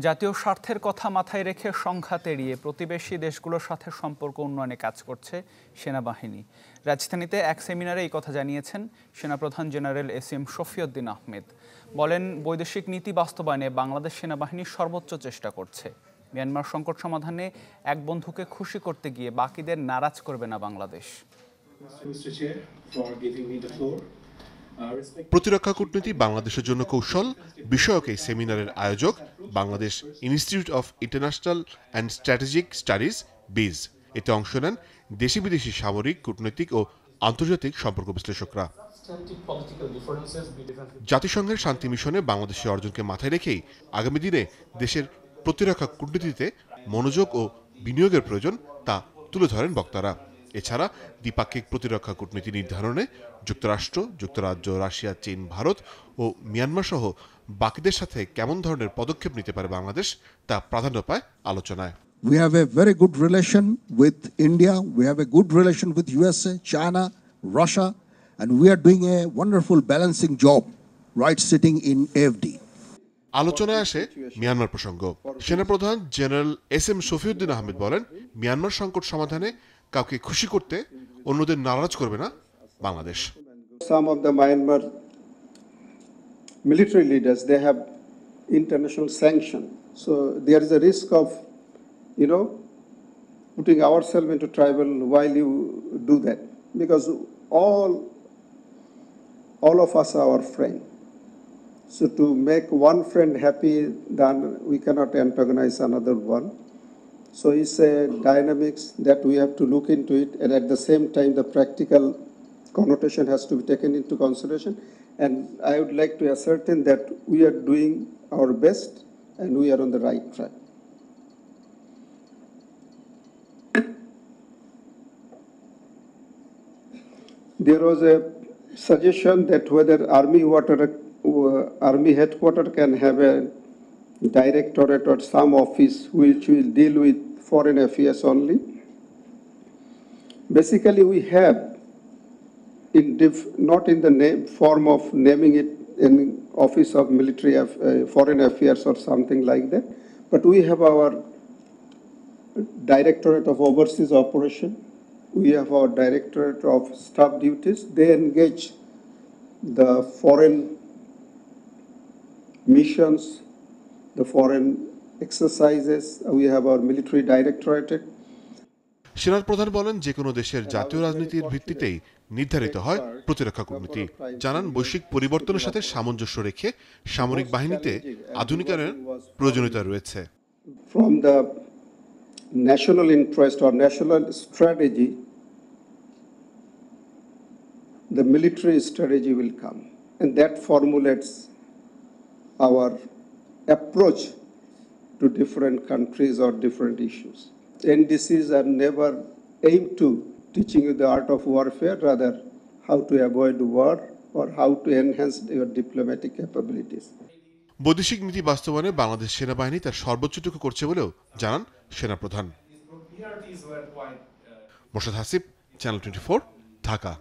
জাতীয় স্বার্থের কথা মাথায় রেখে সংঘাত এড়িয়ে প্রতিবেশী দেশগুলোর সাথে সম্পর্ক উন্নয়নে কাজ করছে সেনাবাহিনী। রাজধানীতে এক সেমিনারে এই কথা জানিয়েছেন সেনাপ্রধান জেনারেল এসএম শফিউদ্দীন আহমেদ। বলেন, বৈদেশিক নীতি বাস্তবায়নে বাংলাদেশ সেনাবাহিনী সর্বোচ্চ চেষ্টা করছে। মিয়ানমার সংকট সমাধানে এক বন্ধুকে খুশি করতে গিয়ে বাকিদের নারাজ করবে না বাংলাদেশ। প্রতিরক্ষা কূটনীতি বাংলাদেশের জন্য কৌশল বিষয়ক এই সেমিনারের আয়োজক Bangladesh institute of international and strategic studies বিজ। এতে অংশ নেন দেশি বিদেশি সামরিক, কূটনৈতিক ও আন্তর্জাতিক সম্পর্ক বিশ্লেষকরা। জাতিসংঘের শান্তি মিশনে বাংলাদেশের অর্জনকে মাথায় রেখেই আগামী দিনে দেশের প্রতিরক্ষা কূটনীতিতে মনোযোগ ও বিনিয়োগের প্রয়োজন তা তুলে ধরেন বক্তারা। এছাড়া দ্বিপাক্ষিক প্রতিরক্ষা কূটনীতি নির্ধারণে যুক্তরাষ্ট্র, যুক্তরাজ্য, রাশিয়া, চীন, ভারত ও মিয়ানমার সহ বাকিদের সাথে কেমন ধরনের পদক্ষেপ নিতে পারে বাংলাদেশ তা প্রাধান্য পায় আলোচনায়। We have a very good relation with India, we have a good relation with USA, China, Russia, and we are doing a wonderful balancing job right sitting in AFD. আলোচনায় আসে মিয়ানমার প্রসঙ্গ। সেনাপ্রধান জেনারেল এসএম শফিউদ্দীন আহমেদ বলেন, Myanmar সংকট সমাধানে কাউকে খুশি করতে অন্যদের নারাজ করবে না Bangladesh. Some of the Myanmar military leaders, they have international sanction. So there is a risk of, putting ourselves into trouble while you do that. Because all of us are our friend. So to make one friend happy, then we cannot antagonize another one. So it's a dynamics that we have to look into it, and at the same time the practical connotation has to be taken into consideration. And I would like to ascertain that we are doing our best and we are on the right track. There was a suggestion that whether Army headquarters can have a directorate or some office which will deal with foreign affairs only. Basically, we have, not in the form of naming it in Office of Military Foreign Affairs or something like that, but we have our Directorate of Overseas Operation. We have our Directorate of Staff Duties. They engage the foreign missions, the foreign exercises. We have our military directorate. সেনাপ্রধান বলেন, যে কোনো দেশের জাতীয় রাজনীতির ভিত্তিতেই নির্ধারিত হয় প্রতিরক্ষা কূটনীতি। জানান, বৈশ্বিক পরিবর্তনের সাথে সামঞ্জস্য রেখে সামরিক বাহিনীতে আধুনিকায়নের প্রয়োজনীয়তা রয়েছে। From the national interest or national strategy, the military strategy will come, and that formulates our approach to different countries or different issues. NDCs are never aimed to teaching you the art of warfare, rather how to avoid war or how to enhance your diplomatic capabilities. বৈদেশিক নীতি বাস্তবায়নে বাংলাদেশ সেনাবাহিনী তার সর্বোচ্চটুকু করছে বলেও জানান সেনাপ্রধান। Morshed Hasib, channel 24, Dhaka.